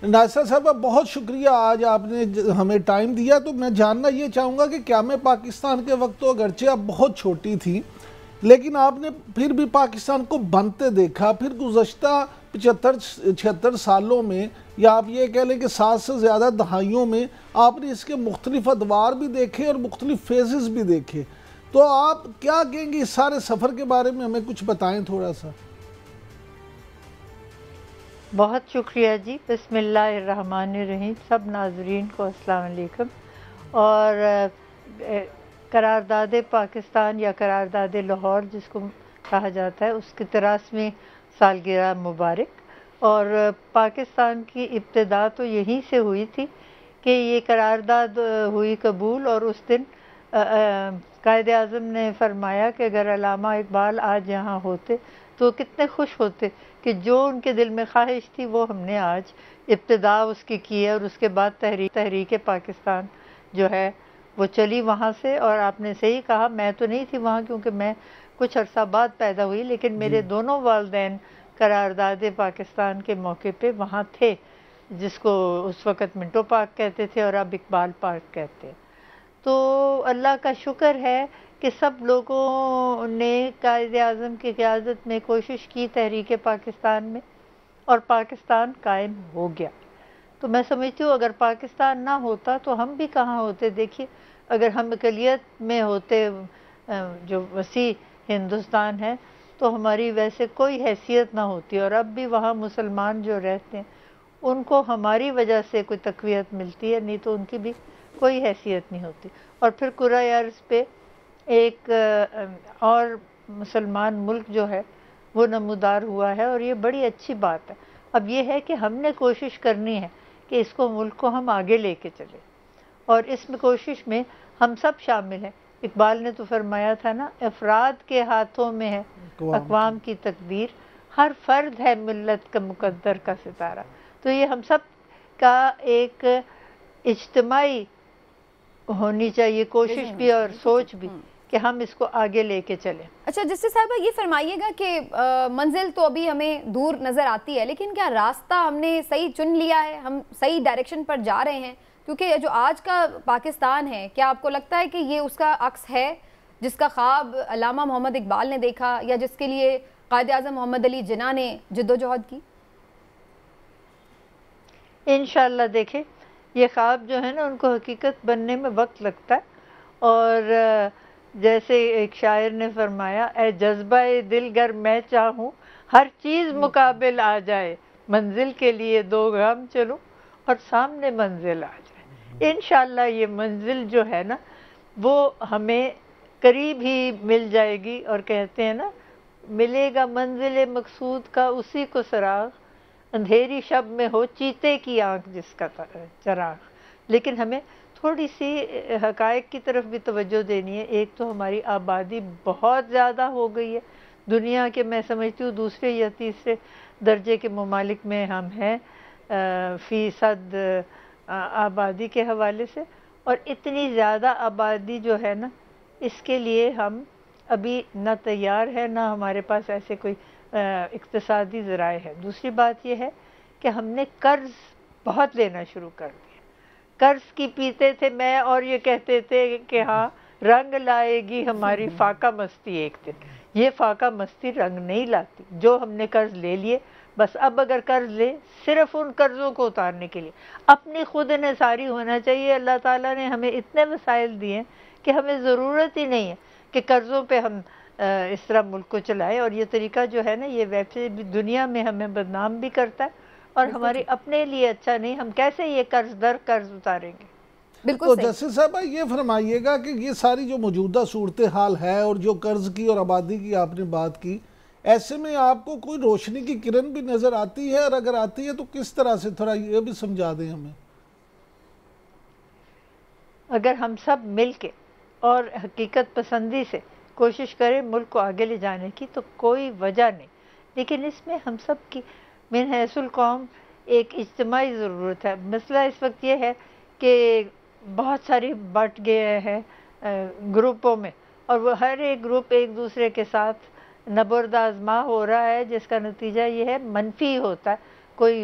ناصر صاحب بہت شکریہ، آج آپ نے ہمیں ٹائم دیا۔ تو میں جاننا یہ چاہوں گا کہ قیام پاکستان کے وقت تو اگرچہ آپ بہت چھوٹی تھی، لیکن آپ نے پھر بھی پاکستان کو بنتے دیکھا، پھر گزشتہ 75-76 سالوں میں، یا آپ یہ کہہ لیں کہ 7 سے زیادہ دہائیوں میں، آپ نے اس کے مختلف ادوار بھی دیکھے اور مختلف فیزز بھی دیکھے۔ تو آپ کیا کہیں گے اس سارے سفر کے بارے میں؟ ہمیں کچھ بتائیں تھوڑا سا۔ بہت شکریہ جی۔ بسم اللہ الرحمن الرحیم۔ سب ناظرین کو السلام علیکم۔ اور قرارداد پاکستان یا قرارداد لاہور جس کو کہا جاتا ہے، اس کی 83ویں سالگرہ مبارک۔ اور پاکستان کی ابتدا تو یہیں سے ہوئی تھی کہ یہ قرارداد ہوئی قبول، اور اس دن قائد اعظم نے فرمایا کہ اگر علامہ اقبال آج یہاں ہوتے تو کتنے خوش ہوتے کہ جو ان کے دل میں خواہش تھی وہ ہم نے آج ابتدا اس کی ہے، اور اس کے بعد تحریک پاکستان جو ہے وہ چلی وہاں سے۔ اور آپ نے صحیح کہا، میں تو نہیں تھی وہاں کیونکہ میں کچھ عرصہ بعد پیدا ہوئی، لیکن میرے دونوں والدین قرارداد پاکستان کے موقع پہ وہاں تھے، جس کو اس وقت منٹو پارک کہتے تھے اور اب اقبال پارک کہتے ہیں۔ تو اللہ کا شکر ہے کہ سب لوگوں نے قائد اعظم کی قیادت میں کوشش کی تحریک پاکستان میں، اور پاکستان قائم ہو گیا۔ تو میں سمجھتی ہوں اگر پاکستان نہ ہوتا تو ہم بھی کہاں ہوتے۔ دیکھیے، اگر ہم اقلیت میں ہوتے، جو وسیع ہندوستان ہے، تو ہماری ویسے کوئی حیثیت نہ ہوتی، اور اب بھی وہاں مسلمان جو رہتے ہیں ان کو ہماری وجہ سے کوئی تقویت ملتی ہے، نہیں تو ان کی بھی کوئی حیثیت نہیں ہوتی۔ اور پھر کرۂ ارض پہ ایک اور مسلمان ملک جو ہے وہ نمودار ہوا ہے، اور یہ بڑی اچھی بات ہے۔ اب یہ ہے کہ ہم نے کوشش کرنی ہے کہ اس کو ملک کو ہم آگے لے کے چلیں، اور اس میں کوشش میں ہم سب شامل ہیں۔ اقبال نے تو فرمایا تھا نا، افراد کے ہاتھوں میں ہے اقوام کی تقدیر، ہر فرد ہے ملت کا مقدر کا ستارہ۔ تو یہ ہم سب کا ایک اجتماعی ہونی چاہیے کوشش بھی اور سوچ بھی کہ ہم اس کو آگے لے کے چلیں۔ اچھا جسٹس صاحبہ، یہ فرمائیے گا کہ منزل تو ابھی ہمیں دور نظر آتی ہے، لیکن کیا راستہ ہم نے صحیح چن لیا ہے؟ ہم صحیح ڈائریکشن پر جا رہے ہیں؟ کیونکہ جو آج کا پاکستان ہے، کیا آپ کو لگتا ہے کہ یہ اس کا عکس ہے جس کا خواب علامہ محمد اقبال نے دیکھا، یا جس کے لیے قائد اعظم محمد علی جناح نے جد و جہد کی؟ انشاءاللہ دیکھیں، یہ خواب جو ہے نا ان کو حقیقت بننے میں وقت لگتا ہے، اور جیسے ایک شاعر نے فرمایا، اے جذبہ دل گر میں چاہوں ہر چیز مقابل آ جائے، منزل کے لیے دو گام چلوں اور سامنے منزل آ جائے۔ انشاءاللہ یہ منزل جو ہے نا وہ ہمیں قریب ہی مل جائے گی، اور کہتے ہیں نا، ملے گا منزل مقصود کا اسی کو سراغ، اندھیری شب میں ہو چیتے کی آنکھ جس کا چراغ۔ لیکن ہمیں تھوڑی سی حقائق کی طرف بھی توجہ دینی ہے۔ ایک تو ہماری آبادی بہت زیادہ ہو گئی ہے، دنیا کے میں سمجھتی ہوں دوسرے یا تیسرے درجے کے ممالک میں ہم ہیں فیصد آبادی کے حوالے سے، اور اتنی زیادہ آبادی جو ہے نا، اس کے لیے ہم ابھی نہ تیار ہے، نہ ہمارے پاس ایسے کوئی اقتصادی ذرائع ہے۔ دوسری بات یہ ہے کہ ہم نے قرض بہت لینا شروع کر دیا۔ قرض کی پیتے تھے میں، اور یہ کہتے تھے کہ ہاں رنگ لائے گی ہماری فاقہ مستی ایک دن۔ یہ فاقہ مستی رنگ نہیں لاتی۔ جو ہم نے قرض لے لیے، بس اب اگر قرض لے صرف ان قرضوں کو اتارنے کے لیے اپنی خود انحصاری ہونا چاہیے۔ اللہ تعالیٰ نے ہمیں اتنے وسائل دیے کہ ہمیں ضرورت ہی نہیں ہے کہ قرضوں پہ ہم اس طرح ملک کو چلائیں۔ اور یہ طریقہ جو ہے نا، یہ ویسے بھی دنیا میں ہمیں بدنام بھی کرتا ہے، اور ہمارے اپنے لیے اچھا نہیں۔ ہم کیسے یہ قرض در قرض اتاریں گے؟ تو جسٹس صاحبہ یہ فرمائیے گا کہ یہ ساری جو موجودہ صورتحال ہے، اور جو قرض کی اور آبادی کی آپ نے بات کی، ایسے میں آپ کو کوئی روشنی کی کرن بھی نظر آتی ہے؟ اور اگر آتی ہے تو کس طرح سے؟ تھوڑا یہ بھی سمجھا دیں ہمیں۔ اگر ہم سب مل کے اور حقیقت پسندی سے کوشش کریں ملک کو آگے لے جانے کی، تو کوئی وجہ نہیں۔ لیکن اس میں ہم سب کی من حیث القوم ایک اجتماعی ضرورت ہے۔ مسئلہ اس وقت یہ ہے کہ بہت ساری بٹ گئے ہیں گروپوں میں، اور وہ ہر ایک گروپ ایک دوسرے کے ساتھ نبرد آزما ہو رہا ہے، جس کا نتیجہ یہ ہے منفی ہوتا ہے۔ کوئی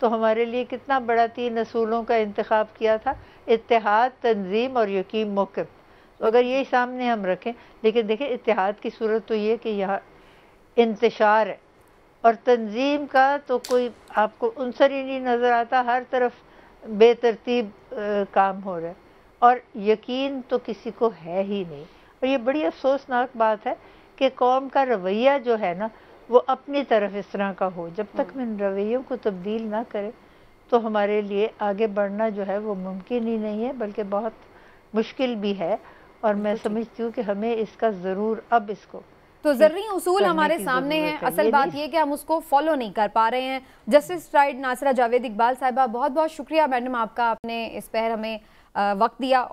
تو ہمارے لیے کتنا بڑا 3 اصولوں کا انتخاب کیا تھا، اتحاد، تنظیم اور یقین موقف. تو اگر یہی سامنے ہم رکھیں، لیکن دیکھیں اتحاد کی صورت تو یہ کہ یہاں انتشار ہے، اور تنظیم کا تو کوئی آپ کو عنصر ہی نہیں نظر آتا، ہر طرف بے ترتیب کام ہو رہا ہے، اور یقین تو کسی کو ہے ہی نہیں. اور یہ بڑی افسوسناک بات ہے کہ قوم کا رویہ جو ہے نا وہ اپنی طرف اس طرح کا ہو. جب تک ہم ان رویوں کو تبدیل نہ کریں تو ہمارے لیے آگے بڑھنا جو ہے وہ ممکن ہی نہیں ہے، بلکہ بہت مشکل بھی ہے. اور میں سمجھتی ہوں کہ ہمیں اس کا ضرور اب اس کو تو ضروری اصول ہمارے سامنے ہیں، اصل بات یہ کہ ہم اس کو فالو نہیں کر پا رہے ہیں. جسٹس رائٹ ناصرہ جاوید اقبال صاحبہ، بہت بہت شکریہ میڈم آپ کا، آپ نے اس پہر ہمیں وقت دیا.